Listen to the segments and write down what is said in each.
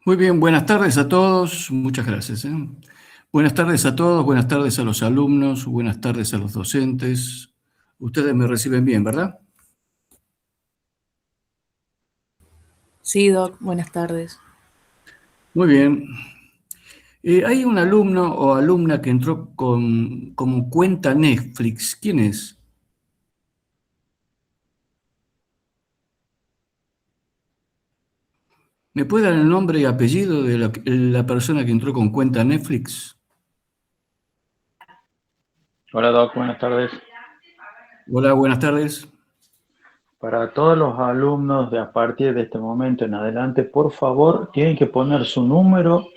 Muy bien, buenas tardes a todos. Muchas gracias. Buenas tardes a todos, buenas tardes a los alumnos, buenas tardes a los docentes. Ustedes me reciben bien, ¿verdad? Sí, Doc, buenas tardes. Muy bien. Hay un alumno o alumna que entró como cuenta Netflix. ¿Quién es? ¿Me puede dar el nombre y apellido de la persona que entró con cuenta Netflix? Hola Doc, buenas tardes. Hola, buenas tardes. Para todos los alumnos de a partir de este momento en adelante, por favor, tienen que poner su número,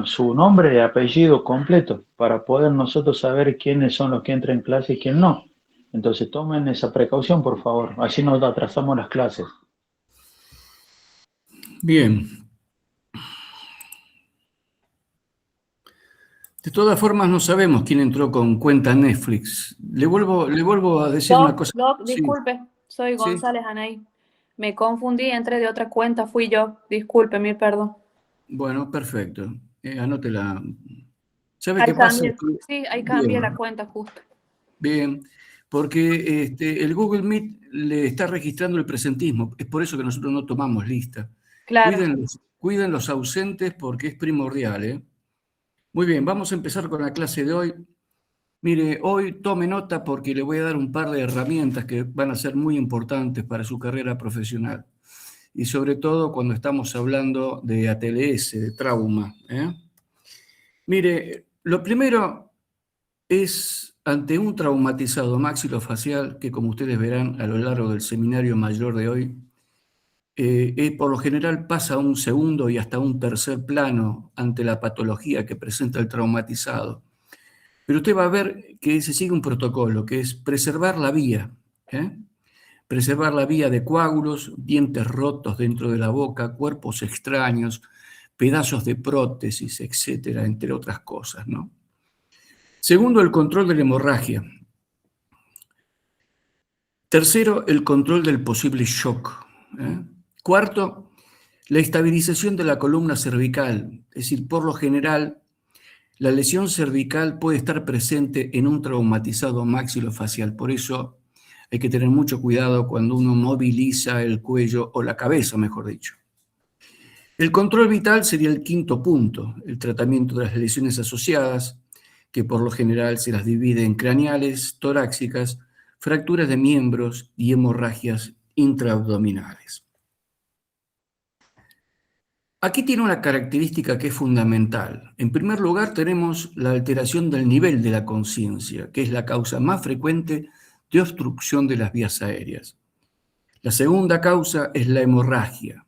su nombre y apellido completo para poder nosotros saber quiénes son los que entran en clase y quién no. Entonces tomen esa precaución, por favor, así nos atrasamos las clases. Bien. De todas formas, no sabemos quién entró con cuenta Netflix. Le vuelvo a decir una cosa. Doc, Sí, disculpe, soy sí. González Anaí. Me confundí, entré de otra cuenta, fui yo. Disculpe, mil perdón. Bueno, perfecto. Anótela. ¿Sabe Ahí qué pasa? cambié, sí, ahí cambié la Bien, cuenta justo. bien. Porque el Google Meet le está registrando el presentismo. Es por eso que nosotros no tomamos lista. Claro. Cuiden los ausentes porque es primordial, ¿eh? Muy bien, vamos a empezar con la clase de hoy. Mire, hoy tome nota porque le voy a dar un par de herramientas que van a ser muy importantes para su carrera profesional. Y sobre todo cuando estamos hablando de ATLS, de trauma, ¿eh? Mire, lo primero es ante un traumatizado maxilofacial que, como ustedes verán a lo largo del seminario mayor de hoy, por lo general pasa a un segundo y hasta un tercer plano ante la patología que presenta el traumatizado. Pero usted va a ver que se sigue un protocolo, que es preservar la vía, ¿eh? Preservar la vía de coágulos, dientes rotos dentro de la boca, cuerpos extraños, pedazos de prótesis, etcétera, entre otras cosas, ¿no? Segundo, el control de la hemorragia. Tercero, el control del posible shock, ¿eh? Cuarto, la estabilización de la columna cervical. Es decir, por lo general, la lesión cervical puede estar presente en un traumatizado maxilofacial. Por eso hay que tener mucho cuidado cuando uno moviliza el cuello o la cabeza, mejor dicho. El control vital sería el quinto punto, el tratamiento de las lesiones asociadas, que por lo general se las divide en craneales, torácicas, fracturas de miembros y hemorragias intraabdominales. Aquí tiene una característica que es fundamental. En primer lugar, tenemos la alteración del nivel de la conciencia, que es la causa más frecuente de obstrucción de las vías aéreas. La segunda causa es la hemorragia,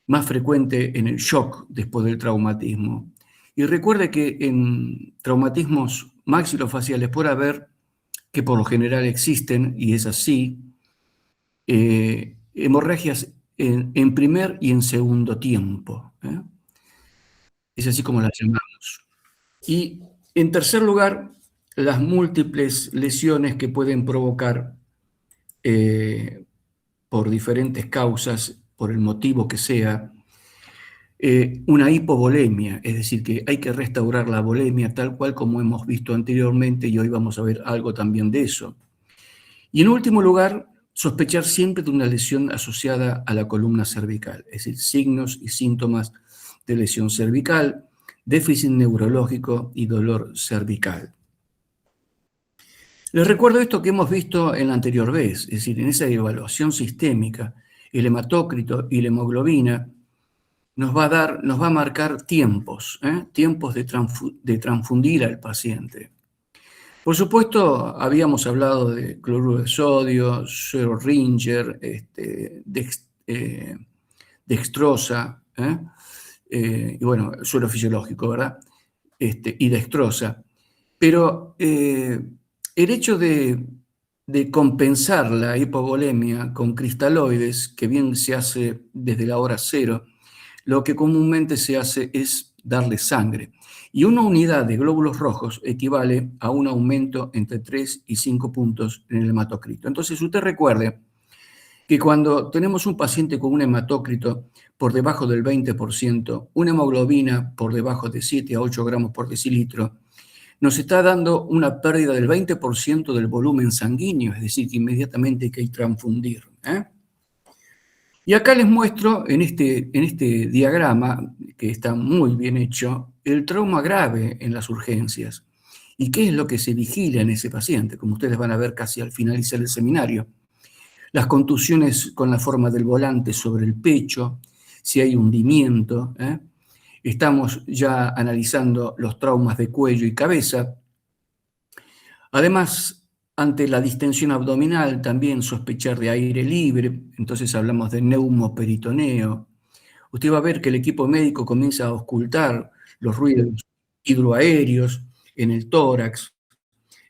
más frecuente en el shock después del traumatismo. Y recuerde que en traumatismos maxilofaciales por haber, que por lo general existen, y es así, hemorragias en primer y en segundo tiempo, ¿eh? Es así como las llamamos. Y en tercer lugar, las múltiples lesiones que pueden provocar por diferentes causas, por el motivo que sea, una hipovolemia, es decir, que hay que restaurar la volemia tal cual como hemos visto anteriormente y hoy vamos a ver algo también de eso. Y en último lugar, sospechar siempre de una lesión asociada a la columna cervical, es decir, signos y síntomas de lesión cervical, déficit neurológico y dolor cervical. Les recuerdo esto que hemos visto en la anterior vez, es decir, en esa evaluación sistémica, el hematócrito y la hemoglobina nos va a marcar tiempos, tiempos de transfundir al paciente. Por supuesto, habíamos hablado de cloruro de sodio, suero Ringer, dextrosa, y bueno, suero fisiológico, ¿verdad? Y dextrosa. Pero el hecho de compensar la hipovolemia con cristaloides, que bien se hace desde la hora cero, lo que comúnmente se hace es darle sangre. Y una unidad de glóbulos rojos equivale a un aumento entre 3 y 5 puntos en el hematocrito. Entonces, usted recuerde que cuando tenemos un paciente con un hematócrito por debajo del 20%, una hemoglobina por debajo de 7 a 8 gramos por decilitro, nos está dando una pérdida del 20% del volumen sanguíneo, es decir, que inmediatamente hay que transfundir. Y acá les muestro en este diagrama, que está muy bien hecho, el trauma grave en las urgencias. ¿Y qué es lo que se vigila en ese paciente? Como ustedes van a ver casi al finalizar el seminario. Las contusiones con la forma del volante sobre el pecho, si hay hundimiento. Estamos ya analizando los traumas de cuello y cabeza. Además, ante la distensión abdominal, también sospechar de aire libre, entonces hablamos de neumoperitoneo. Usted va a ver que el equipo médico comienza a auscultar los ruidos hidroaéreos en el tórax.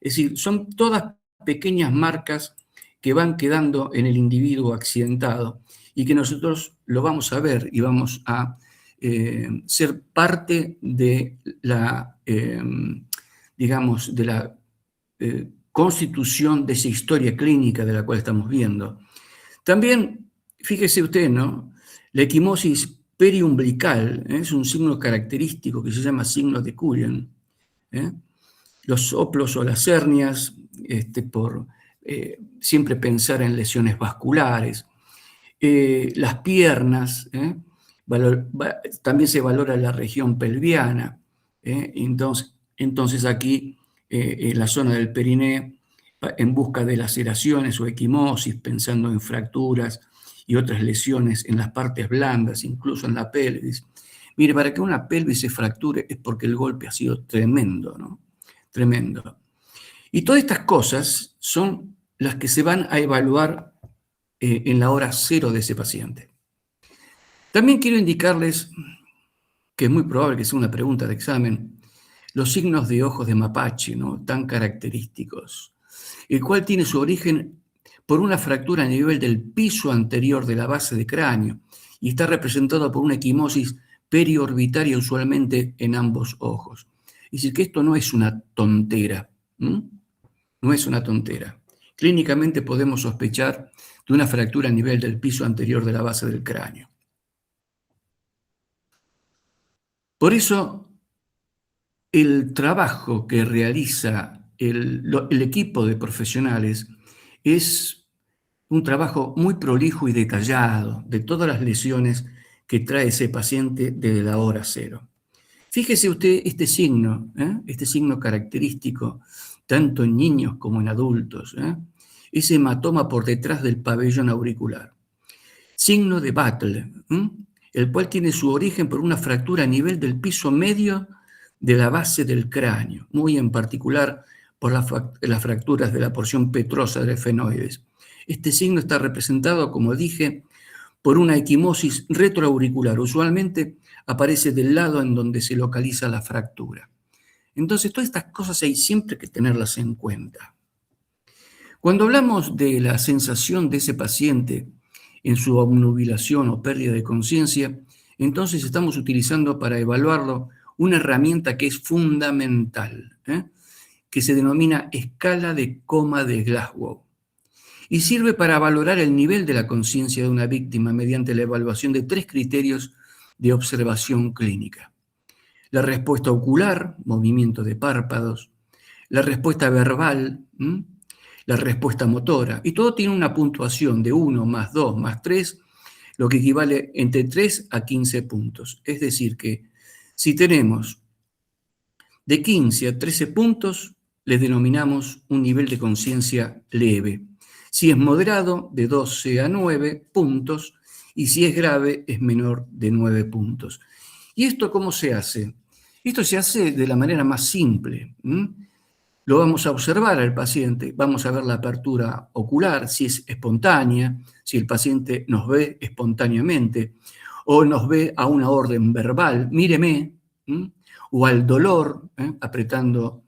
Es decir, son todas pequeñas marcas que van quedando en el individuo accidentado y que nosotros lo vamos a ver y vamos a ser parte de la, digamos, de la constitución de esa historia clínica de la cual estamos viendo. También, fíjese usted, ¿no? La equimosis periumbilical es un signo característico que se llama signo de Cullen. Los soplos o las hernias, por siempre pensar en lesiones vasculares. Las piernas, también se valora la región pelviana. Entonces aquí, en la zona del perineo, en busca de laceraciones o equimosis, pensando en fracturas y otras lesiones en las partes blandas, incluso en la pelvis. Mire, para que una pelvis se fracture es porque el golpe ha sido tremendo, ¿no? Tremendo. Y todas estas cosas son las que se van a evaluar en la hora cero de ese paciente. También quiero indicarles, que es muy probable que sea una pregunta de examen, los signos de ojos de mapache, ¿no? Tan característicos, el cual tiene su origen por una fractura a nivel del piso anterior de la base de cráneo y está representado por una equimosis periorbitaria usualmente en ambos ojos. Es decir, que esto no es una tontera, no es una tontera. Clínicamente podemos sospechar de una fractura a nivel del piso anterior de la base del cráneo. Por eso, el trabajo que realiza el equipo de profesionales es un trabajo muy prolijo y detallado de todas las lesiones que trae ese paciente desde la hora cero. Fíjese usted este signo característico, tanto en niños como en adultos, ese hematoma por detrás del pabellón auricular. Signo de Battle, el cual tiene su origen por una fractura a nivel del piso medio de la base del cráneo, muy en particular por las fracturas de la porción petrosa del efenoides. Este signo está representado, como dije, por una equimosis retroauricular. Usualmente aparece del lado en donde se localiza la fractura. Entonces, todas estas cosas hay siempre que tenerlas en cuenta. Cuando hablamos de la sensación de ese paciente en su obnubilación o pérdida de conciencia, entonces estamos utilizando para evaluarlo una herramienta que es fundamental, que se denomina escala de coma de Glasgow, y sirve para valorar el nivel de la conciencia de una víctima mediante la evaluación de 3 criterios de observación clínica: la respuesta ocular, movimiento de párpados; la respuesta verbal; la respuesta motora. Y todo tiene una puntuación de 1 más 2 más 3, lo que equivale entre 3 a 15 puntos. Es decir que si tenemos de 15 a 13 puntos, les denominamos un nivel de conciencia leve. Si es moderado, de 12 a 9 puntos, y si es grave, es menor de 9 puntos. ¿Y esto cómo se hace? Esto se hace de la manera más simple. Lo vamos a observar al paciente, vamos a ver la apertura ocular, si es espontánea, si el paciente nos ve espontáneamente, o nos ve a una orden verbal, míreme, o al dolor, apretando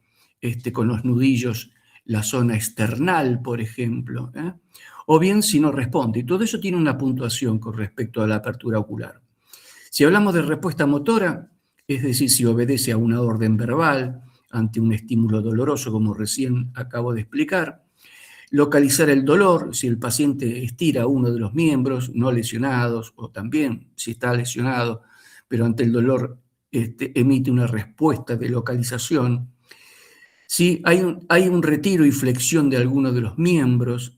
con los nudillos la zona external, por ejemplo, o bien si no responde. Y todo eso tiene una puntuación con respecto a la apertura ocular. Si hablamos de respuesta motora, es decir, si obedece a una orden verbal ante un estímulo doloroso, como recién acabo de explicar, Localizar el dolor, si el paciente estira uno de los miembros no lesionados, o también si está lesionado, pero ante el dolor emite una respuesta de localización. Si hay un retiro y flexión de alguno de los miembros,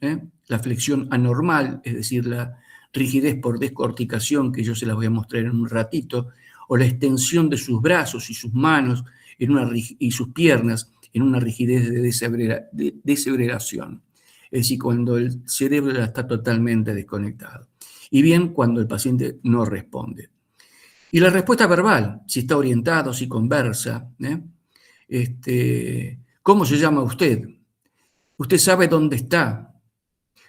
la flexión anormal, es decir, la rigidez por descorticación, que yo se las voy a mostrar en un ratito, o la extensión de sus brazos y sus manos y sus piernas en una rigidez de desegregación. Es decir, cuando el cerebro está totalmente desconectado. Y bien, cuando el paciente no responde. Y la respuesta verbal, si está orientado, si conversa. ¿Cómo se llama usted? Usted sabe dónde está,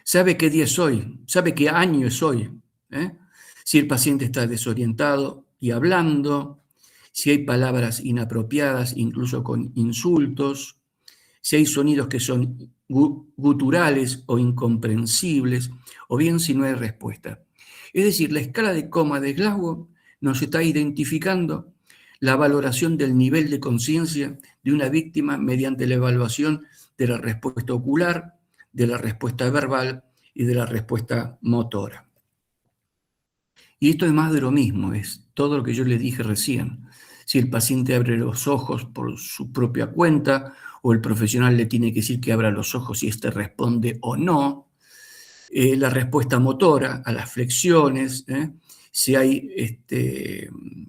sabe qué día es hoy, sabe qué año es hoy. Si el paciente está desorientado y hablando, si hay palabras inapropiadas, incluso con insultos, si hay sonidos que son guturales o incomprensibles, o bien si no hay respuesta. Es decir, la escala de coma de Glasgow nos está identificando la valoración del nivel de conciencia de una víctima mediante la evaluación de la respuesta ocular, de la respuesta verbal y de la respuesta motora. Y esto es más de lo mismo, es todo lo que yo le dije recién. Si el paciente abre los ojos por su propia cuenta, o el profesional le tiene que decir que abra los ojos si éste responde o no. La respuesta motora a las flexiones, si hay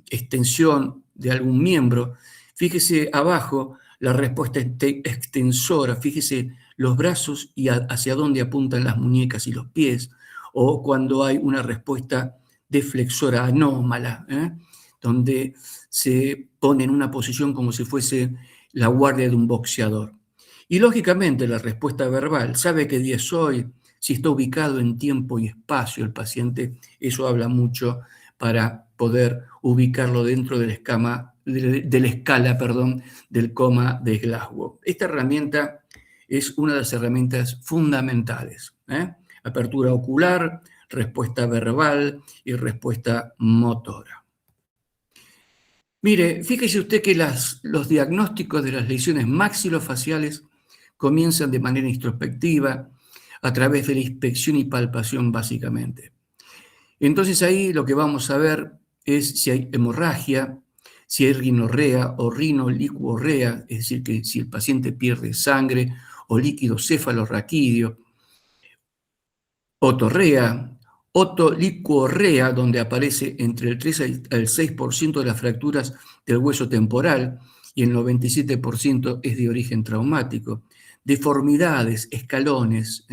extensión de algún miembro. Fíjese abajo la respuesta extensora, fíjese los brazos y hacia dónde apuntan las muñecas y los pies, o cuando hay una respuesta deflexora anómala, donde se pone en una posición como si fuese la guardia de un boxeador. Y lógicamente la respuesta verbal, sabe qué día es hoy, si está ubicado en tiempo y espacio el paciente, eso habla mucho para poder ubicarlo dentro de la escala del coma de Glasgow. Esta herramienta es una de las herramientas fundamentales. Apertura ocular, respuesta verbal y respuesta motora. Mire, fíjese usted que los diagnósticos de las lesiones maxilofaciales comienzan de manera introspectiva a través de la inspección y palpación básicamente. Entonces ahí lo que vamos a ver es si hay hemorragia, si hay rinorrea o rinolicuorrea, es decir, que si el paciente pierde sangre o líquido cefalorraquídeo, otorrea, otolicuorrea, donde aparece entre el 3 al 6% de las fracturas del hueso temporal y el 97% es de origen traumático, deformidades, escalones,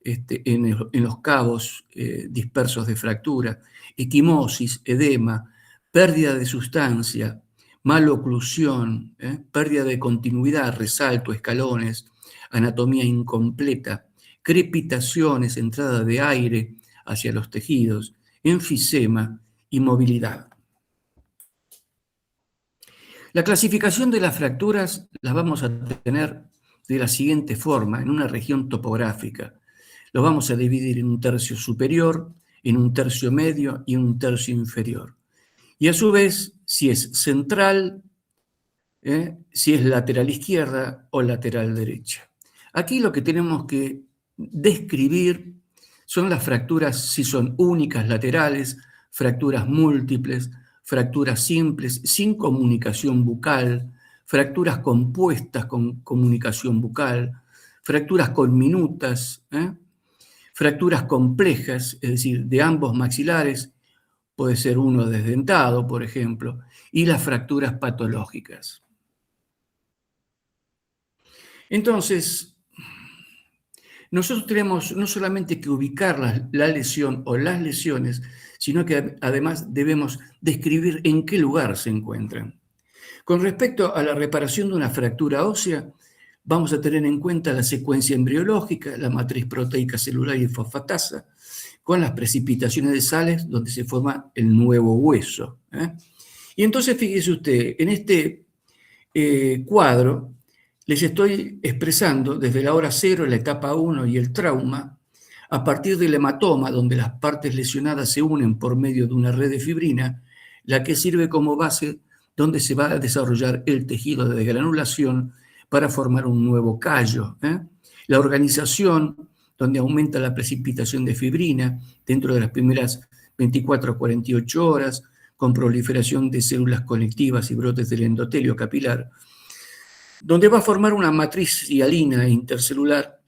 en los cabos dispersos de fractura, equimosis, edema, pérdida de sustancia, maloclusión, pérdida de continuidad, resalto, escalones, anatomía incompleta, crepitaciones, entrada de aire hacia los tejidos, enfisema y movilidad. La clasificación de las fracturas las vamos a tener de la siguiente forma, en una región topográfica. Lo vamos a dividir en un tercio superior, en un tercio medio y en un tercio inferior. Y a su vez, si es central, si es lateral izquierda o lateral derecha. Aquí lo que tenemos que describir son las fracturas, si son únicas laterales, fracturas múltiples, fracturas simples, sin comunicación bucal, fracturas compuestas con comunicación bucal, fracturas conminutas, fracturas complejas, es decir, de ambos maxilares, puede ser uno desdentado, por ejemplo, y las fracturas patológicas. Entonces, nosotros tenemos no solamente que ubicar la lesión o las lesiones, sino que además debemos describir en qué lugar se encuentran. Con respecto a la reparación de una fractura ósea, vamos a tener en cuenta la secuencia embriológica, la matriz proteica celular y fosfatasa, con las precipitaciones de sales donde se forma el nuevo hueso. Y entonces fíjese usted, en este cuadro les estoy expresando desde la hora cero, la etapa 1 y el trauma, a partir del hematoma, donde las partes lesionadas se unen por medio de una red de fibrina, la que sirve como base donde se va a desarrollar el tejido de granulación para formar un nuevo callo. La organización, donde aumenta la precipitación de fibrina dentro de las primeras 24 a 48 horas, con proliferación de células conectivas y brotes del endotelio capilar, donde va a formar una matriz hialina intercelular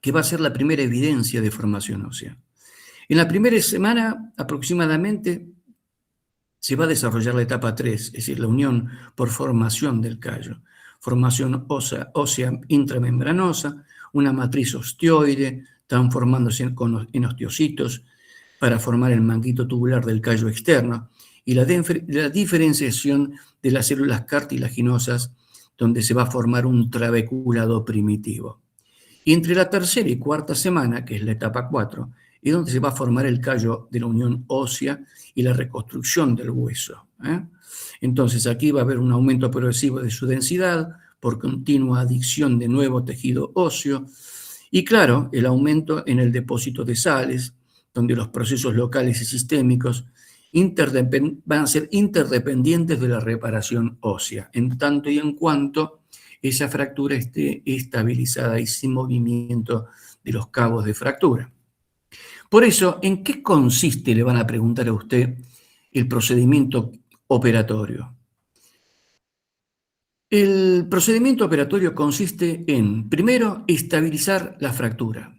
que va a ser la primera evidencia de formación ósea. En la primera semana aproximadamente se va a desarrollar la etapa 3, es decir, la unión por formación del callo, formación ósea intramembranosa, una matriz osteoide transformándose en osteocitos para formar el manguito tubular del callo externo y la diferenciación de las células cartilaginosas donde se va a formar un trabeculado primitivo. Y entre la tercera y cuarta semana, que es la etapa 4, es donde se va a formar el callo de la unión ósea y la reconstrucción del hueso. Entonces aquí va a haber un aumento progresivo de su densidad por continua adición de nuevo tejido óseo y claro, el aumento en el depósito de sales, donde los procesos locales y sistémicos van a ser interdependientes de la reparación ósea, en tanto y en cuanto esa fractura esté estabilizada y sin movimiento de los cabos de fractura. Por eso, ¿en qué consiste, le van a preguntar a usted, el procedimiento operatorio? El procedimiento operatorio consiste en, primero, estabilizar la fractura.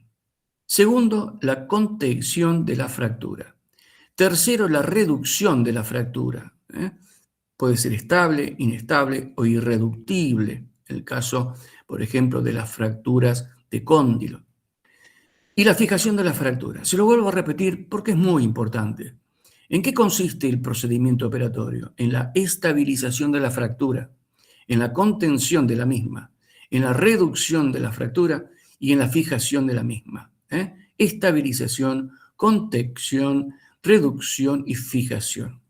Segundo, la contención de la fractura. Tercero, la reducción de la fractura. Puede ser estable, inestable o irreductible. El caso, por ejemplo, de las fracturas de cóndilo. Y la fijación de la fractura. Se lo vuelvo a repetir porque es muy importante. ¿En qué consiste el procedimiento operatorio? En la estabilización de la fractura, en la contención de la misma, en la reducción de la fractura y en la fijación de la misma. Estabilización, contención, reducción y fijación.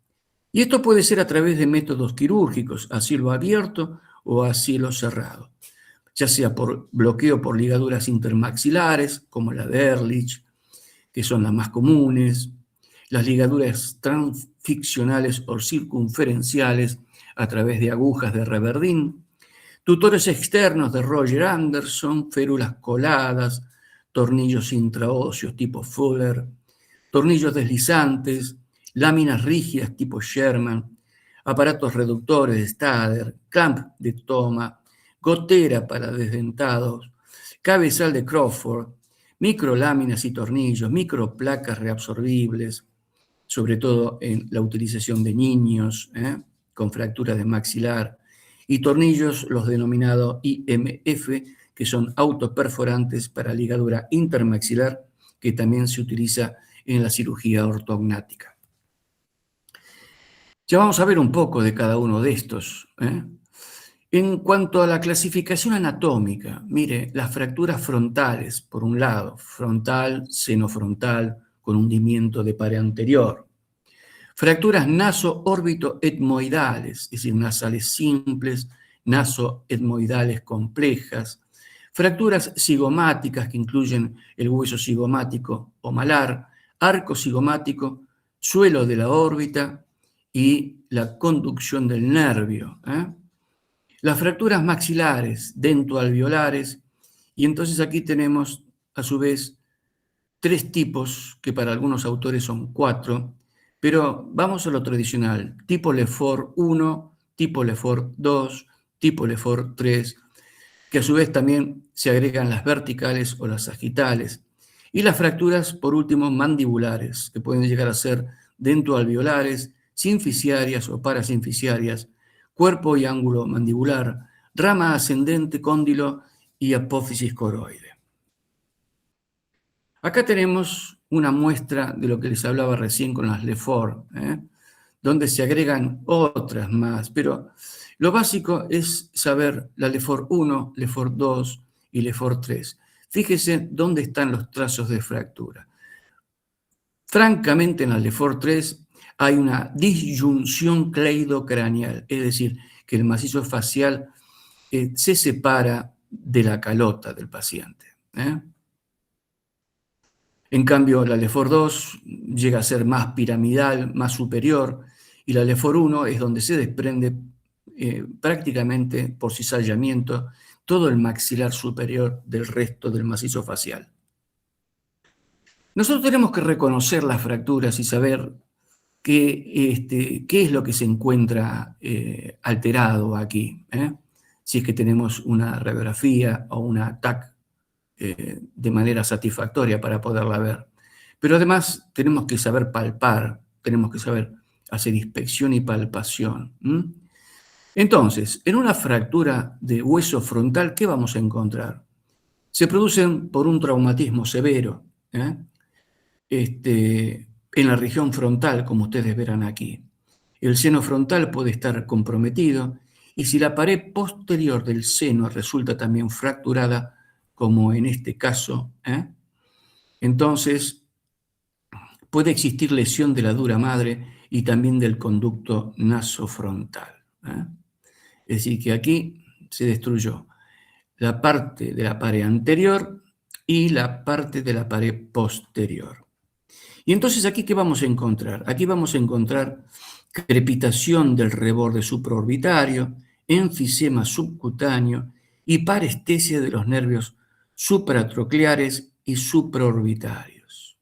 Y esto puede ser a través de métodos quirúrgicos, a cielo abierto o a cielo cerrado, ya sea por bloqueo por ligaduras intermaxilares, como la de Ehrlich, que son las más comunes, las ligaduras transficcionales o circunferenciales a través de agujas de Reverdin, tutores externos de Roger Anderson, férulas coladas, tornillos intraóseos tipo Fuller, tornillos deslizantes, láminas rígidas tipo Sherman, aparatos reductores de Stader, clamp de Toma, gotera para desdentados, cabezal de Crawford, microláminas y tornillos, microplacas reabsorbibles, sobre todo en la utilización de niños con fracturas de maxilar, y tornillos, los denominados IMF, que son autoperforantes para ligadura intermaxilar, que también se utiliza en la cirugía ortognática. Ya vamos a ver un poco de cada uno de estos. En cuanto a la clasificación anatómica, mire, las fracturas frontales, por un lado, frontal, senofrontal, con hundimiento de pared anterior. Fracturas naso-órbito-etmoidales, es decir, nasales simples, naso-etmoidales complejas. Fracturas cigomáticas que incluyen el hueso cigomático o malar, arco cigomático, suelo de la órbita y la conducción del nervio. Las fracturas maxilares, dentoalveolares, y entonces aquí tenemos a su vez 3 tipos, que para algunos autores son 4, pero vamos a lo tradicional, tipo Lefort 1, tipo Lefort 2, tipo Lefort 3, que a su vez también se agregan las verticales o las sagitales, y las fracturas, por último, mandibulares, que pueden llegar a ser dentoalveolares, sinficiarias o parasinficiarias, cuerpo y ángulo mandibular, rama ascendente, cóndilo y apófisis coroide. Acá tenemos una muestra de lo que les hablaba recién con las Lefort, donde se agregan otras más, pero lo básico es saber la Lefort 1, Lefort 2 y Lefort 3. Fíjese dónde están los trazos de fractura. Francamente, en la Lefort 3 hay una disyunción cleidocraneal, es decir, que el macizo facial se separa de la calota del paciente. En cambio, la Lefort 2 llega a ser más piramidal, más superior, y la Lefort 1 es donde se desprende prácticamente por cizallamiento todo el maxilar superior del resto del macizo facial. Nosotros tenemos que reconocer las fracturas y saber qué es lo que se encuentra alterado aquí, si es que tenemos una radiografía o una TAC de manera satisfactoria para poderla ver. Pero además tenemos que saber palpar, tenemos que saber hacer inspección y palpación. Entonces, en una fractura de hueso frontal, ¿qué vamos a encontrar? Se producen por un traumatismo severo, en la región frontal, como ustedes verán aquí. El seno frontal puede estar comprometido y si la pared posterior del seno resulta también fracturada, como en este caso, entonces puede existir lesión de la dura madre y también del conducto nasofrontal. Es decir, que aquí se destruyó la parte de la pared anterior y la parte de la pared posterior. Y entonces, ¿aquí qué vamos a encontrar? Aquí vamos a encontrar crepitación del reborde supraorbitario, enfisema subcutáneo y parestesia de los nervios supratrocleares y supraorbitarios.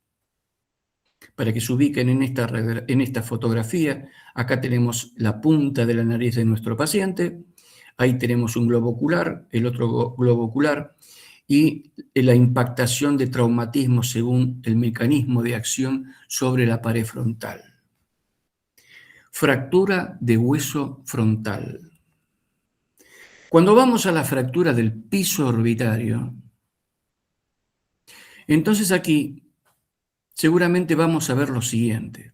Para que se ubiquen en esta fotografía, acá tenemos la punta de la nariz de nuestro paciente, ahí tenemos un globo ocular, el otro globo ocular, y la impactación de traumatismo según el mecanismo de acción sobre la pared frontal. Fractura de hueso frontal. Cuando vamos a la fractura del piso orbitario, entonces aquí seguramente vamos a ver lo siguiente.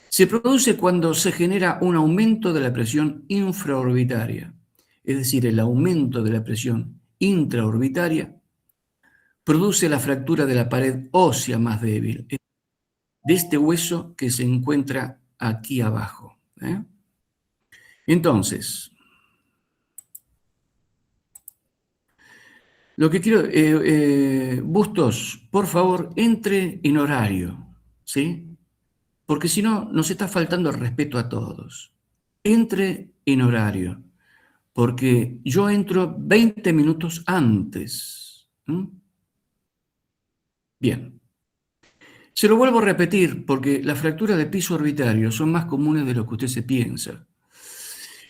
Se produce cuando se genera un aumento de la presión infraorbitaria, es decir, el aumento de la presión intraorbitaria produce la fractura de la pared ósea más débil, de este hueso que se encuentra aquí abajo. Entonces, lo que quiero, Bustos, por favor, entre en horario, ¿sí? Porque si no, nos está faltando el respeto a todos. Entre en horario, porque yo entro 20 minutos antes. Bien. Se lo vuelvo a repetir porque las fracturas de piso orbitario son más comunes de lo que usted se piensa.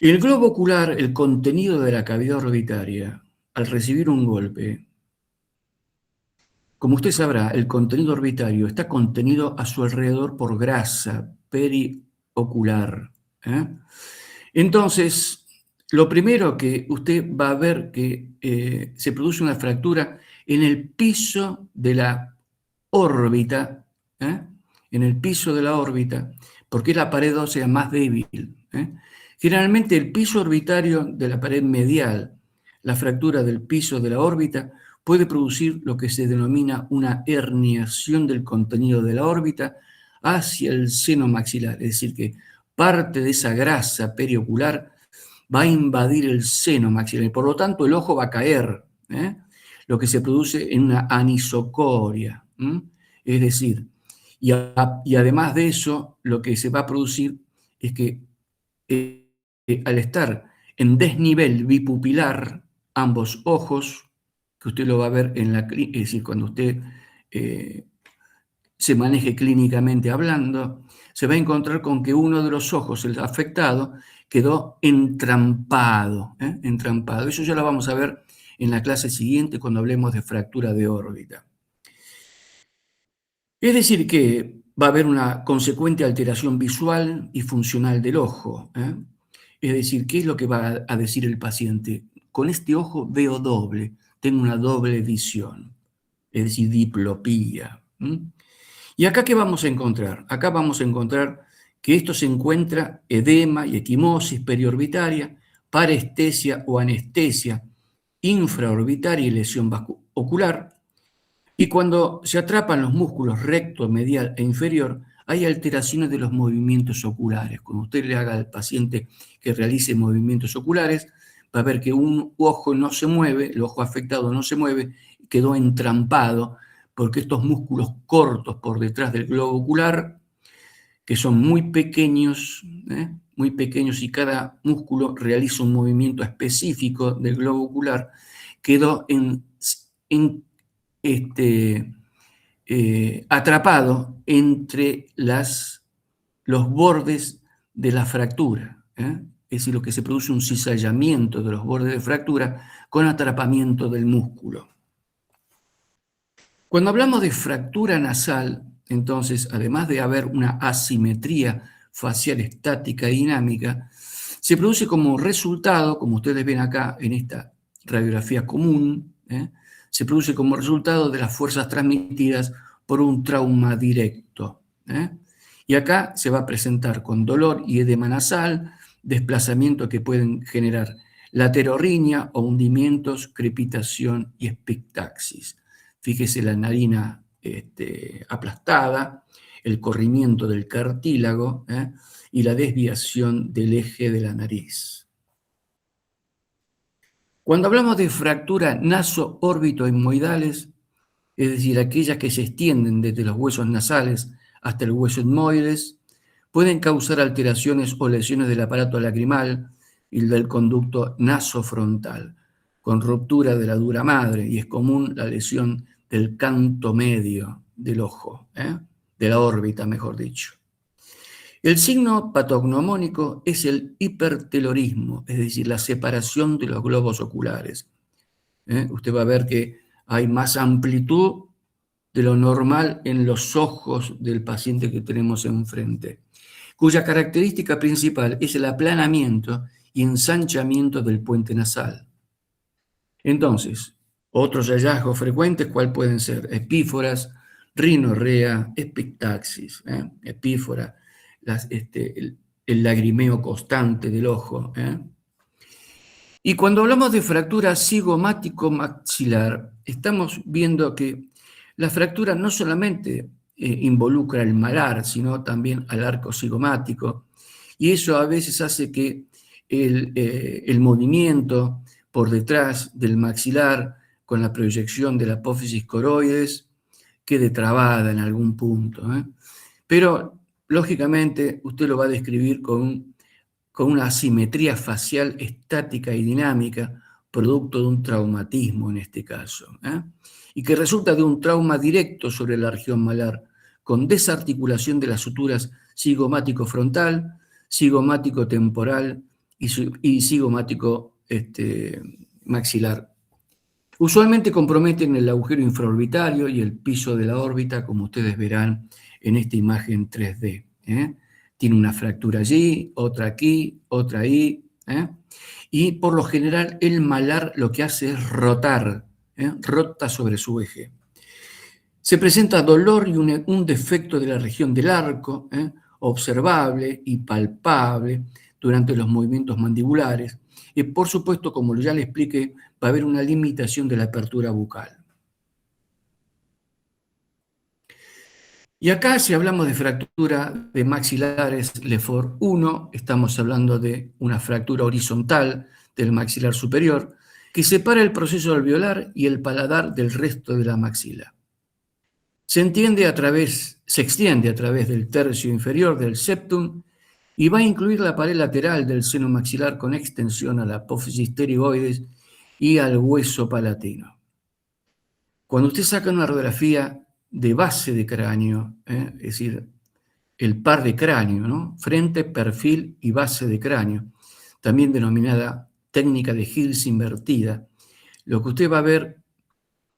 El globo ocular, el contenido de la cavidad orbitaria, al recibir un golpe, como usted sabrá, el contenido orbitario está contenido a su alrededor por grasa periocular. Entonces, lo primero que usted va a ver que se produce una fractura en el piso de la órbita, en el piso de la órbita, porque es la pared ósea más débil. Generalmente el piso orbitario de la pared medial, la fractura del piso de la órbita, puede producir lo que se denomina una herniación del contenido de la órbita hacia el seno maxilar, es decir, que parte de esa grasa periocular va a invadir el seno maxilar y por lo tanto el ojo va a caer, lo que se produce en una anisocoria. Es decir, y además de eso, lo que se va a producir es que al estar en desnivel bipupilar, ambos ojos, que usted lo va a ver en es decir, cuando usted se maneje clínicamente hablando, se va a encontrar con que uno de los ojos, el afectado, quedó entrampado. Entrampado. Eso ya lo vamos a ver en la clase siguiente cuando hablemos de fractura de órbita. Es decir, que va a haber una consecuente alteración visual y funcional del ojo. Es decir, ¿qué es lo que va a decir el paciente? Con este ojo veo doble, tengo una doble visión, es decir, diplopía. ¿Y acá qué vamos a encontrar? Acá vamos a encontrar que esto se encuentra edema y equimosis periorbitaria, parestesia o anestesia infraorbitaria y lesión ocular. Y cuando se atrapan los músculos recto, medial e inferior, hay alteraciones de los movimientos oculares. Cuando usted le haga al paciente que realice movimientos oculares, va a ver que un ojo no se mueve, el ojo afectado no se mueve, quedó entrampado, porque estos músculos cortos por detrás del globo ocular, que son muy pequeños y cada músculo realiza un movimiento específico del globo ocular, quedó atrapado entre los bordes de la fractura, ¿eh? Es decir, lo que se produce un cizallamiento de los bordes de fractura con atrapamiento del músculo. Cuando hablamos de fractura nasal, entonces, además de haber una asimetría facial estática y dinámica, se produce como resultado, como ustedes ven acá en esta radiografía común, se produce como resultado de las fuerzas transmitidas por un trauma directo. Y acá se va a presentar con dolor y edema nasal, desplazamientos que pueden generar laterorriña o hundimientos, crepitación y epistaxis. Fíjese la narina aplastada, el corrimiento del cartílago y la desviación del eje de la nariz. Cuando hablamos de fracturas naso-órbito-etmoidales, es decir, aquellas que se extienden desde los huesos nasales hasta el hueso etmoides, pueden causar alteraciones o lesiones del aparato lacrimal y del conducto nasofrontal, con ruptura de la dura madre, y es común la lesión del canto medio del ojo, de la órbita, mejor dicho. El signo patognomónico es el hipertelorismo, es decir, la separación de los globos oculares. Usted va a ver que hay más amplitud de lo normal en los ojos del paciente que tenemos enfrente, cuya característica principal es el aplanamiento y ensanchamiento del puente nasal. Entonces, otros hallazgos frecuentes, ¿cuáles pueden ser? Epíforas, rinorrea, epistaxis, epífora, el lagrimeo constante del ojo. Y cuando hablamos de fractura cigomático-maxilar, estamos viendo que la fractura no solamente involucra el malar, sino también al arco cigomático, y eso a veces hace que el movimiento por detrás del maxilar con la proyección de la apófisis coroides quede trabada en algún punto. Pero, lógicamente, usted lo va a describir con una asimetría facial estática y dinámica, producto de un traumatismo en este caso, y que resulta de un trauma directo sobre la región malar, con desarticulación de las suturas cigomático-frontal, cigomático-temporal y cigomático maxilar. Usualmente comprometen el agujero infraorbitario y el piso de la órbita, como ustedes verán en esta imagen 3D. Tiene una fractura allí, otra aquí, otra ahí. Y por lo general el malar lo que hace es rotar, rota sobre su eje. Se presenta dolor y un defecto de la región del arco, observable y palpable durante los movimientos mandibulares. Y por supuesto, como ya le expliqué, va a haber una limitación de la apertura bucal. Y acá, si hablamos de fractura de maxilares Lefort 1, estamos hablando de una fractura horizontal del maxilar superior que separa el proceso alveolar y el paladar del resto de la maxila. Se extiende a través del tercio inferior del septum y va a incluir la pared lateral del seno maxilar con extensión a la apófisis pterigoides y al hueso palatino. Cuando usted saca una radiografía de base de cráneo, es decir, el par de cráneo, ¿no? Frente, perfil y base de cráneo, también denominada técnica de Hills invertida, lo que usted va a ver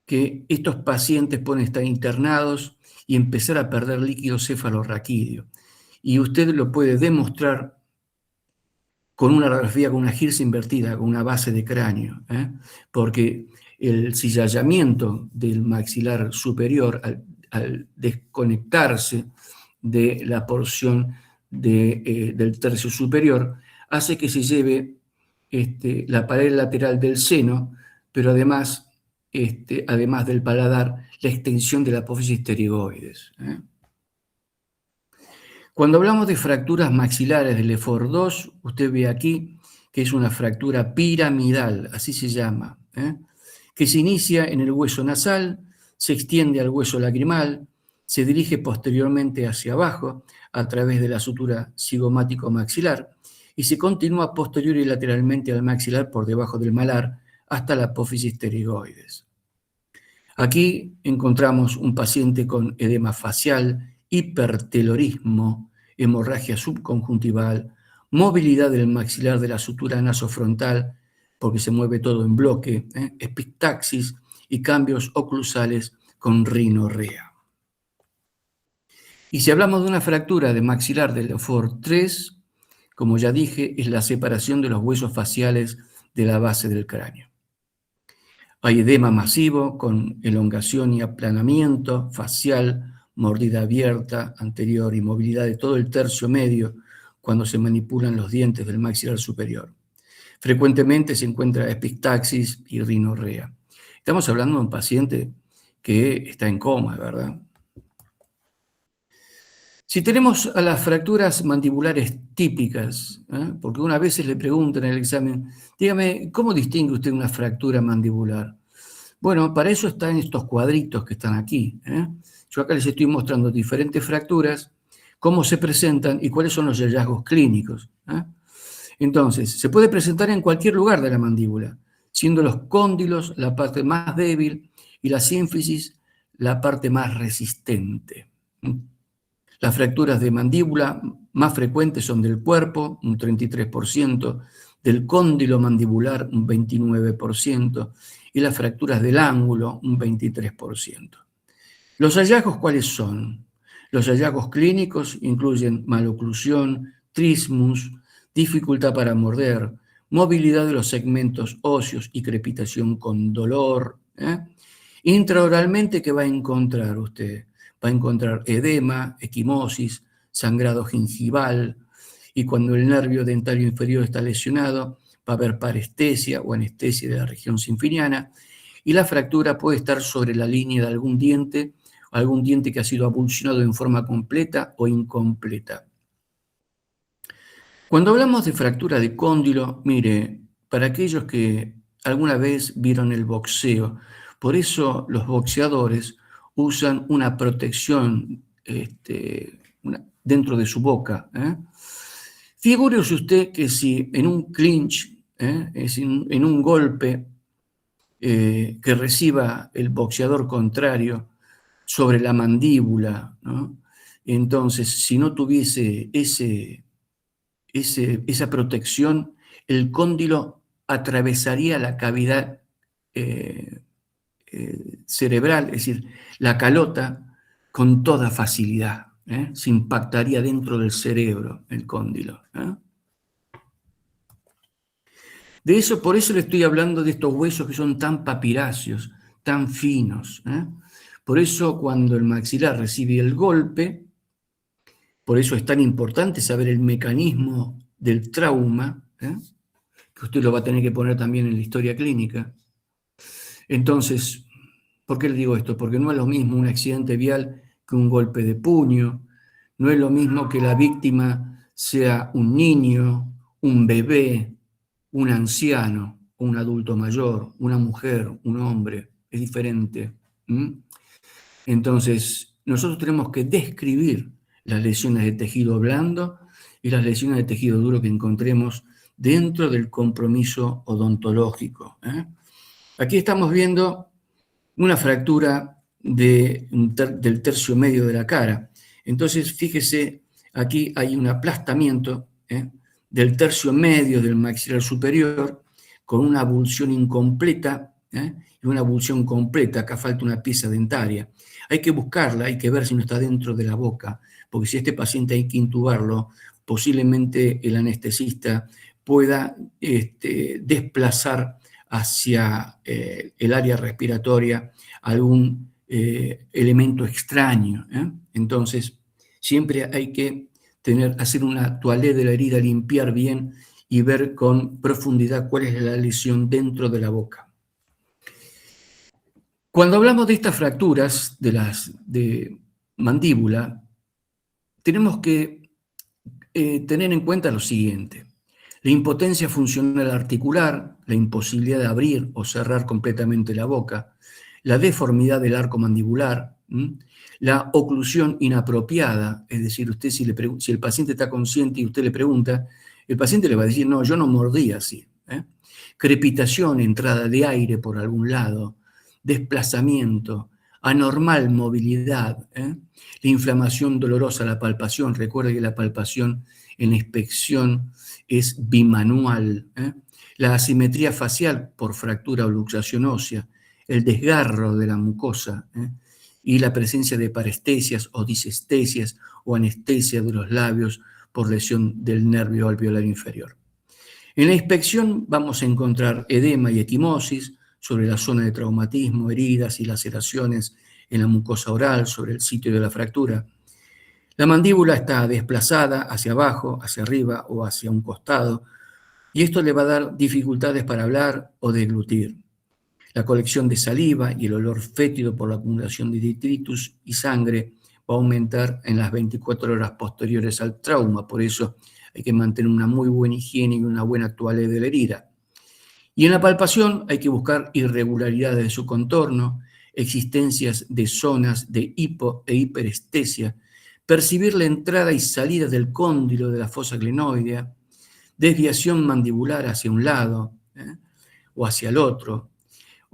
que estos pacientes pueden estar internados y empezar a perder líquido cefalorraquídeo. Y usted lo puede demostrar con una radiografía con una Hills invertida, con una base de cráneo, porque el cizallamiento del maxilar superior al desconectarse de la porción del tercio superior hace que se lleve la pared lateral del seno, pero además del paladar, la extensión de la apófisis pterigoides. Cuando hablamos de fracturas maxilares de Lefort 2, usted ve aquí que es una fractura piramidal, así se llama, que se inicia en el hueso nasal, se extiende al hueso lacrimal, se dirige posteriormente hacia abajo a través de la sutura cigomático-maxilar y se continúa posterior y lateralmente al maxilar por debajo del malar hasta la apófisis pterigoides. Aquí encontramos un paciente con edema facial, hipertelorismo, hemorragia subconjuntival, movilidad del maxilar de la sutura nasofrontal, porque se mueve todo en bloque, epistaxis y cambios oclusales con rinorrea. Y si hablamos de una fractura de maxilar de Lefort 3, como ya dije, es la separación de los huesos faciales de la base del cráneo. Hay edema masivo con elongación y aplanamiento facial, mordida abierta anterior y movilidad de todo el tercio medio cuando se manipulan los dientes del maxilar superior. Frecuentemente se encuentra epistaxis y rinorrea. Estamos hablando de un paciente que está en coma, ¿verdad? Si tenemos a las fracturas mandibulares típicas, porque una vez le preguntan en el examen, dígame, ¿cómo distingue usted una fractura mandibular? Bueno, para eso están estos cuadritos que están aquí. Yo acá les estoy mostrando diferentes fracturas, cómo se presentan y cuáles son los hallazgos clínicos. Entonces, se puede presentar en cualquier lugar de la mandíbula, siendo los cóndilos la parte más débil y la sínfisis la parte más resistente. Las fracturas de mandíbula más frecuentes son del cuerpo, un 33%, del cóndilo mandibular, un 29%, y las fracturas del ángulo, un 23%. ¿Los hallazgos cuáles son? Los hallazgos clínicos incluyen maloclusión, trismus, dificultad para morder, movilidad de los segmentos óseos y crepitación con dolor. Intraoralmente, ¿qué va a encontrar usted? Va a encontrar edema, equimosis, sangrado gingival, y cuando el nervio dentario inferior está lesionado, va a haber parestesia o anestesia de la región sinfiniana, y la fractura puede estar sobre la línea de algún diente que ha sido avulsionado en forma completa o incompleta. Cuando hablamos de fractura de cóndilo, mire, para aquellos que alguna vez vieron el boxeo, por eso los boxeadores usan una protección dentro de su boca. Figúrese usted que si en un clinch, en un golpe que reciba el boxeador contrario sobre la mandíbula, ¿no? Entonces, si no tuviese esa protección, el cóndilo atravesaría la cavidad cerebral, es decir, la calota, con toda facilidad. Se impactaría dentro del cerebro el cóndilo. Por eso le estoy hablando de estos huesos que son tan papiráceos, tan finos. Por eso cuando el maxilar recibe el golpe, por eso es tan importante saber el mecanismo del trauma, que usted lo va a tener que poner también en la historia clínica. Entonces, ¿por qué le digo esto? Porque no es lo mismo un accidente vial que un golpe de puño, no es lo mismo que la víctima sea un niño, un bebé, un anciano, un adulto mayor, una mujer, un hombre, es diferente. Entonces, nosotros tenemos que describir las lesiones de tejido blando y las lesiones de tejido duro que encontremos dentro del compromiso odontológico. Aquí estamos viendo una fractura del tercio medio de la cara. Entonces, fíjese, aquí hay un aplastamiento del tercio medio del maxilar superior con una abulsión incompleta y una abulsión completa. Acá falta una pieza dentaria. Hay que buscarla, hay que ver si no está dentro de la boca, porque si este paciente hay que intubarlo, posiblemente el anestesista pueda desplazar hacia el área respiratoria algún elemento extraño. Entonces, siempre hay que hacer una toilette de la herida, limpiar bien y ver con profundidad cuál es la lesión dentro de la boca. Cuando hablamos de estas fracturas de mandíbula, tenemos que tener en cuenta lo siguiente: la impotencia funcional articular, la imposibilidad de abrir o cerrar completamente la boca, la deformidad del arco mandibular, la oclusión inapropiada, es decir, usted si el paciente está consciente y usted le pregunta, el paciente le va a decir, no, yo no mordí así. crepitación, entrada de aire por algún lado, desplazamiento, anormal movilidad, la inflamación dolorosa, la palpación. Recuerde que la palpación en la inspección es bimanual, la asimetría facial por fractura o luxación ósea, el desgarro de la mucosa, y la presencia de parestesias o disestesias o anestesia de los labios por lesión del nervio alveolar inferior. En la inspección vamos a encontrar edema y equimosis sobre la zona de traumatismo, heridas y laceraciones en la mucosa oral sobre el sitio de la fractura. La mandíbula está desplazada hacia abajo, hacia arriba o hacia un costado, y esto le va a dar dificultades para hablar o deglutir. La colección de saliva y el olor fétido por la acumulación de detritus y sangre va a aumentar en las 24 horas posteriores al trauma, por eso hay que mantener una muy buena higiene y una buena toalé de la herida. Y en la palpación hay que buscar irregularidades de su contorno, existencias de zonas de hipo e hiperestesia, percibir la entrada y salida del cóndilo de la fosa glenoidea, desviación mandibular hacia un lado o hacia el otro,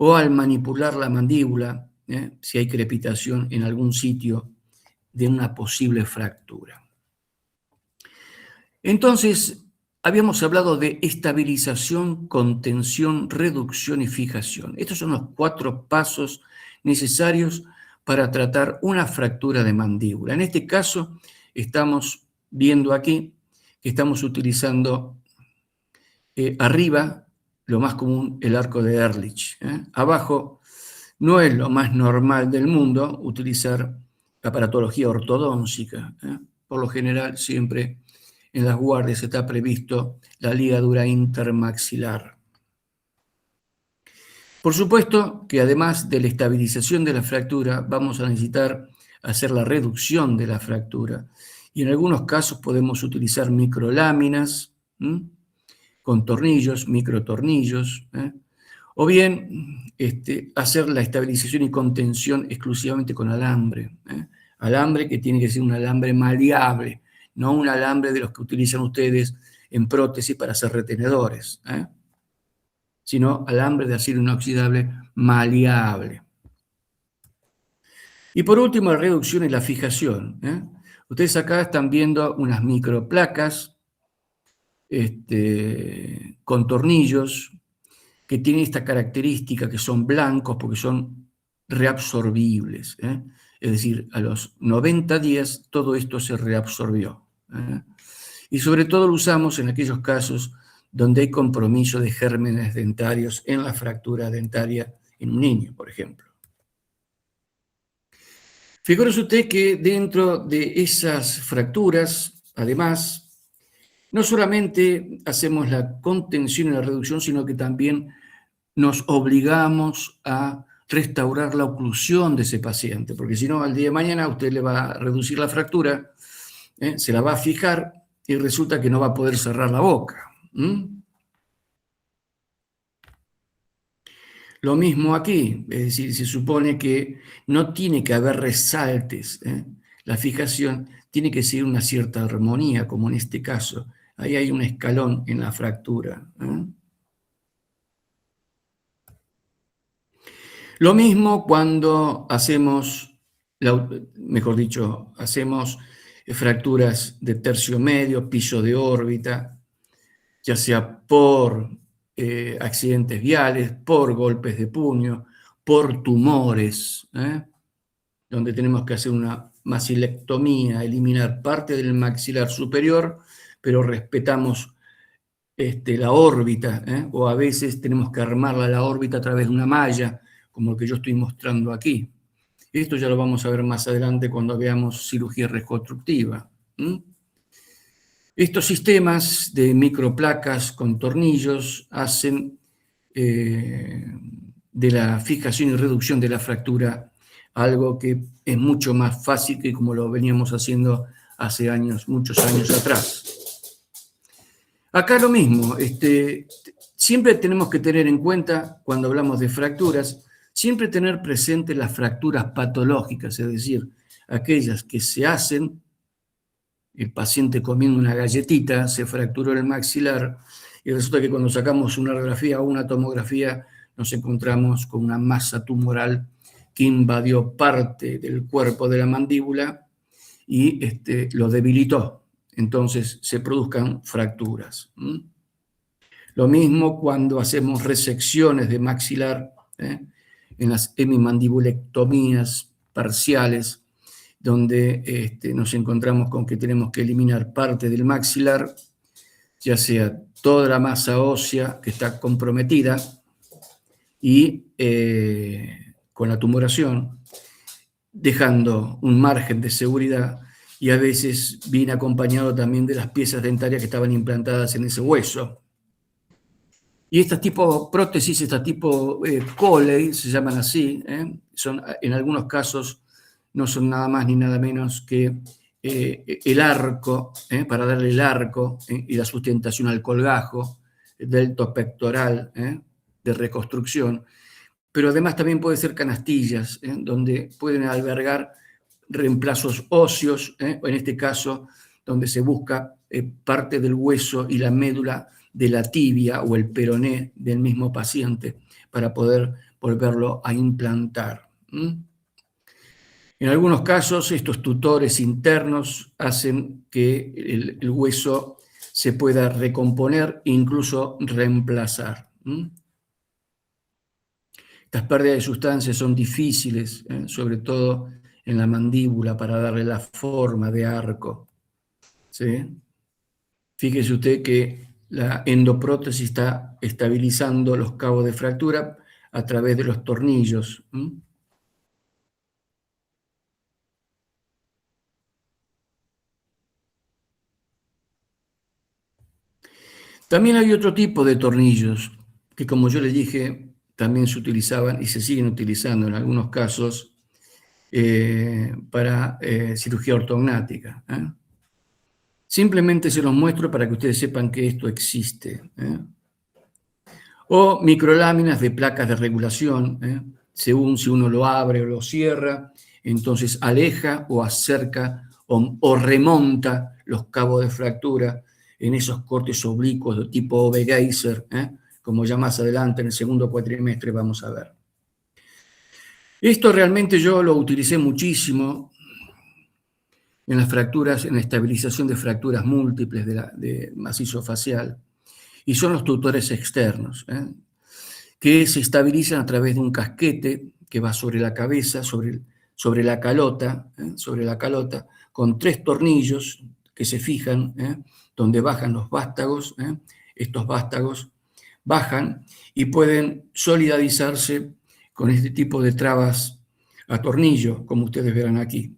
o al manipular la mandíbula, si hay crepitación en algún sitio de una posible fractura. Entonces, habíamos hablado de estabilización, contención, reducción y fijación. Estos son los 4 pasos necesarios para tratar una fractura de mandíbula. En este caso, estamos viendo aquí que estamos utilizando arriba, lo más común, el arco de Ehrlich. Abajo, no es lo más normal del mundo utilizar aparatología ortodóntica. Por lo general, siempre en las guardias está previsto la ligadura intermaxilar. Por supuesto que además de la estabilización de la fractura, vamos a necesitar hacer la reducción de la fractura. Y en algunos casos podemos utilizar microláminas, con tornillos, microtornillos, o bien hacer la estabilización y contención exclusivamente con alambre. Alambre que tiene que ser un alambre maleable, no un alambre de los que utilizan ustedes en prótesis para hacer retenedores, sino alambre de acero inoxidable maleable. Y por último, la reducción y la fijación. Ustedes acá están viendo unas microplacas con tornillos que tienen esta característica, que son blancos porque son reabsorbibles. Es decir, a los 90 días todo esto se reabsorbió. Y sobre todo lo usamos en aquellos casos donde hay compromiso de gérmenes dentarios en la fractura dentaria en un niño, por ejemplo. Figúrese usted que dentro de esas fracturas, además, no solamente hacemos la contención y la reducción, sino que también nos obligamos a restaurar la oclusión de ese paciente, porque si no, al día de mañana usted le va a reducir la fractura, se la va a fijar y resulta que no va a poder cerrar la boca. Lo mismo aquí, es decir, se supone que no tiene que haber resaltes. La fijación tiene que ser una cierta armonía, como en este caso. Ahí hay un escalón en la fractura. Lo mismo cuando hacemos, hacemos fracturas de tercio medio, piso de órbita, ya sea por accidentes viales, por golpes de puño, por tumores, donde tenemos que hacer una maxilectomía, eliminar parte del maxilar superior, pero respetamos la órbita, o a veces tenemos que armarla la órbita a través de una malla, como el que yo estoy mostrando aquí. Esto ya lo vamos a ver más adelante cuando veamos cirugía reconstructiva. Estos sistemas de microplacas con tornillos hacen de la fijación y reducción de la fractura algo que es mucho más fácil que como lo veníamos haciendo hace años, muchos años atrás. Acá lo mismo, siempre tenemos que tener en cuenta, cuando hablamos de fracturas, siempre tener presente las fracturas patológicas, es decir, aquellas que se hacen, el paciente comiendo una galletita, se fracturó el maxilar, y resulta que cuando sacamos una radiografía o una tomografía nos encontramos con una masa tumoral que invadió parte del cuerpo de la mandíbula y lo debilitó. Entonces se produzcan fracturas. Lo mismo cuando hacemos resecciones de maxilar, en las hemimandibulectomías parciales, donde nos encontramos con que tenemos que eliminar parte del maxilar, ya sea toda la masa ósea que está comprometida y con la tumoración, dejando un margen de seguridad, y a veces viene acompañado también de las piezas dentarias que estaban implantadas en ese hueso. Y este tipo de prótesis, este tipo Coley, se llaman así, son, en algunos casos no son nada más ni nada menos que el arco, para darle el arco y la sustentación al colgajo, delto pectoral de reconstrucción, pero además también puede ser canastillas, donde pueden albergar reemplazos óseos, en este caso donde se busca parte del hueso y la médula de la tibia o el peroné del mismo paciente para poder volverlo a implantar. En algunos casos, estos tutores internos hacen que el hueso se pueda recomponer e incluso reemplazar. Estas pérdidas de sustancias son difíciles, sobre todo en la mandíbula, para darle la forma de arco. ¿Sí? Fíjese usted que la endoprótesis está estabilizando los cabos de fractura a través de los tornillos. También hay otro tipo de tornillos que, como yo les dije, también se utilizaban y se siguen utilizando en algunos casos para cirugía ortognática. Simplemente se los muestro para que ustedes sepan que esto existe. O microláminas de placas de regulación, según si uno lo abre o lo cierra, entonces aleja o acerca o remonta los cabos de fractura en esos cortes oblicuos de tipo Ove-Geiser, como ya más adelante en el segundo cuatrimestre vamos a ver. Esto realmente yo lo utilicé muchísimo en las fracturas, en la estabilización de fracturas múltiples de macizo facial, y son los tutores externos, que se estabilizan a través de un casquete que va sobre la cabeza, sobre la calota, con 3 tornillos que se fijan, donde bajan los vástagos. Estos vástagos bajan y pueden solidarizarse con este tipo de trabas a tornillo, como ustedes verán aquí.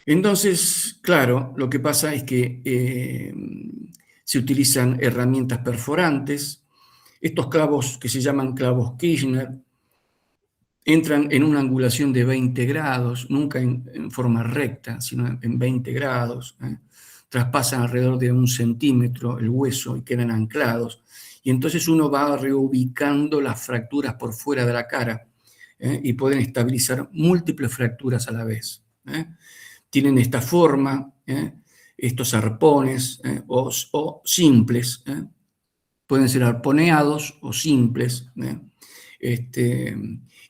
Entonces, claro, lo que pasa es que se utilizan herramientas perforantes. Estos clavos, que se llaman clavos Kirchner, entran en una angulación de 20 grados, nunca en forma recta, sino en 20 grados. Traspasan alrededor de 1 centímetro el hueso y quedan anclados. Y entonces uno va reubicando las fracturas por fuera de la cara y pueden estabilizar múltiples fracturas a la vez. Tienen esta forma, estos arpones o simples, pueden ser arponeados o simples,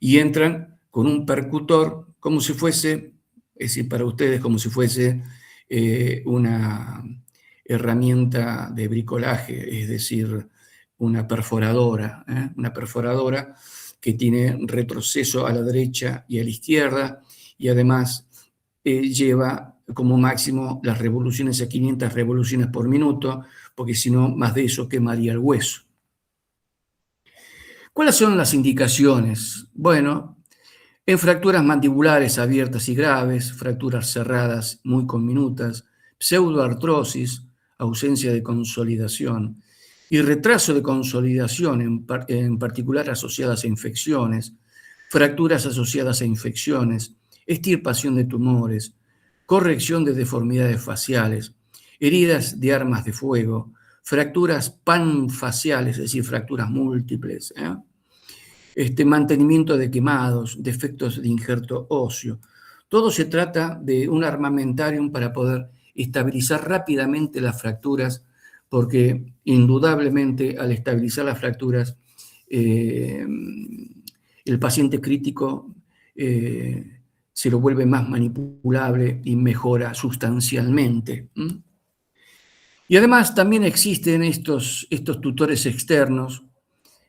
y entran con un percutor como si fuese, es decir, para ustedes como si fuese una herramienta de bricolaje, es decir, una perforadora que tiene retroceso a la derecha y a la izquierda, y además lleva como máximo las revoluciones a 500 revoluciones por minuto, porque si no, más de eso quemaría el hueso. ¿Cuáles son las indicaciones? Bueno, en fracturas mandibulares abiertas y graves, fracturas cerradas muy conminutas, pseudoartrosis, ausencia de consolidación y retraso de consolidación, en particular asociadas a infecciones, fracturas asociadas a infecciones, extirpación de tumores, corrección de deformidades faciales, heridas de armas de fuego, fracturas panfaciales, es decir, fracturas múltiples, mantenimiento de quemados, defectos de injerto óseo. Todo se trata de un armamentarium para poder estabilizar rápidamente las fracturas porque indudablemente al estabilizar las fracturas, el paciente crítico se lo vuelve más manipulable y mejora sustancialmente. Y además también existen estos tutores externos,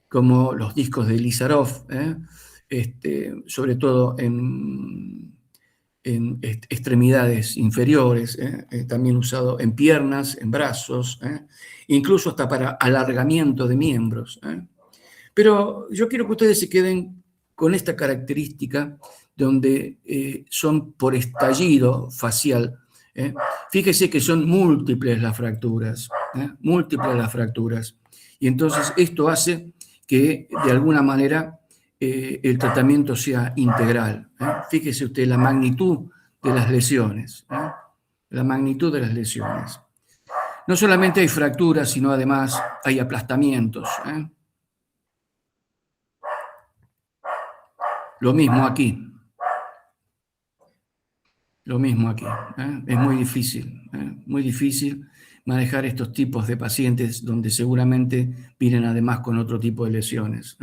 como los discos de Lizarov, sobre todo en extremidades inferiores, también usado en piernas, en brazos, incluso hasta para alargamiento de miembros. Pero yo quiero que ustedes se queden con esta característica donde son por estallido facial. Fíjese que son múltiples las fracturas, múltiples las fracturas. Y entonces esto hace que de alguna manera el tratamiento sea integral. Fíjese usted la magnitud de las lesiones, la magnitud de las lesiones. No solamente hay fracturas, sino además hay aplastamientos. Lo mismo aquí. Lo mismo aquí. Es muy difícil manejar estos tipos de pacientes donde seguramente vienen además con otro tipo de lesiones.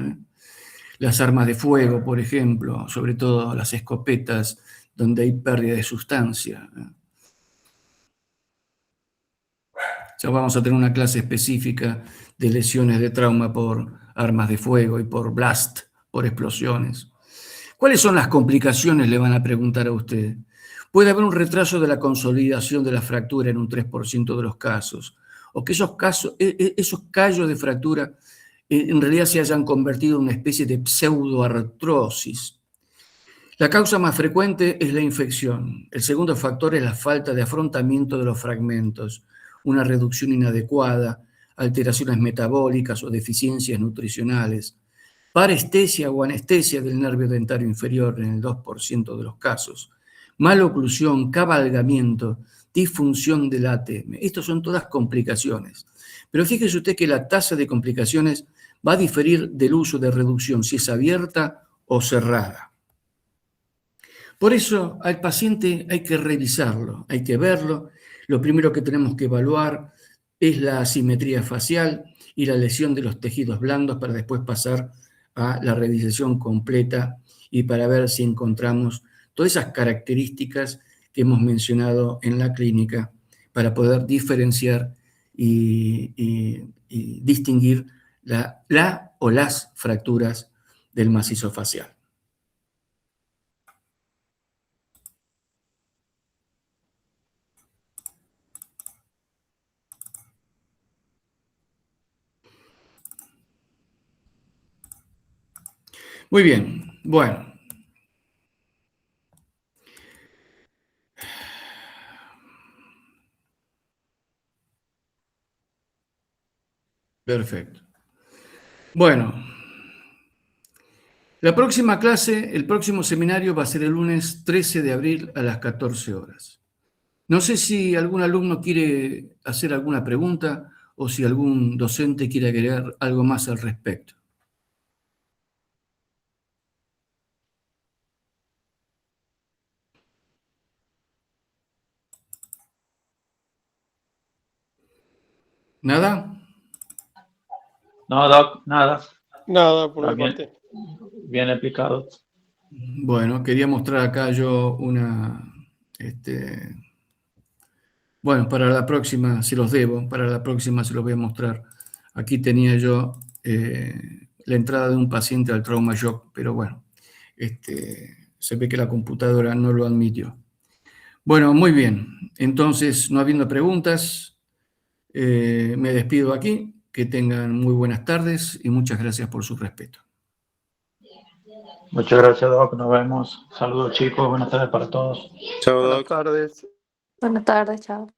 Las armas de fuego, por ejemplo, sobre todo las escopetas, donde hay pérdida de sustancia. Ya vamos a tener una clase específica de lesiones de trauma por armas de fuego y por blast, por explosiones. ¿Cuáles son las complicaciones? Le van a preguntar a usted. Puede haber un retraso de la consolidación de la fractura en un 3% de los casos, o que esos callos de fractura en realidad se hayan convertido en una especie de pseudoartrosis. La causa más frecuente es la infección. El segundo factor es la falta de afrontamiento de los fragmentos, una reducción inadecuada, alteraciones metabólicas o deficiencias nutricionales, parestesia o anestesia del nervio dentario inferior en el 2% de los casos, maloclusión, cabalgamiento, disfunción del ATM. Estas son todas complicaciones. Pero fíjese usted que la tasa de complicaciones va a diferir del uso de reducción, si es abierta o cerrada. Por eso al paciente hay que revisarlo, hay que verlo. Lo primero que tenemos que evaluar es la asimetría facial y la lesión de los tejidos blandos para después pasar a la revisación completa y para ver si encontramos todas esas características que hemos mencionado en la clínica para poder diferenciar y distinguir la o las fracturas del macizo facial. Muy bien, bueno. Perfecto. Bueno, la próxima clase, el próximo seminario va a ser el lunes 13 de abril a las 14 horas. No sé si algún alumno quiere hacer alguna pregunta o si algún docente quiere agregar algo más al respecto. ¿Nada? No, Doc, nada. Nada por Está mi parte. bien explicado. Bueno, quería mostrar acá yo una... bueno, para la próxima se los debo, para la próxima se los voy a mostrar. Aquí tenía yo la entrada de un paciente al trauma shock, pero bueno, se ve que la computadora no lo admitió. Bueno, muy bien. Entonces, no habiendo preguntas, me despido aquí. Que tengan muy buenas tardes y muchas gracias por su respeto. Muchas gracias, Doc. Nos vemos. Saludos, chicos. Buenas tardes para todos. Chao, Buenas tardes. Buenas tardes, chao.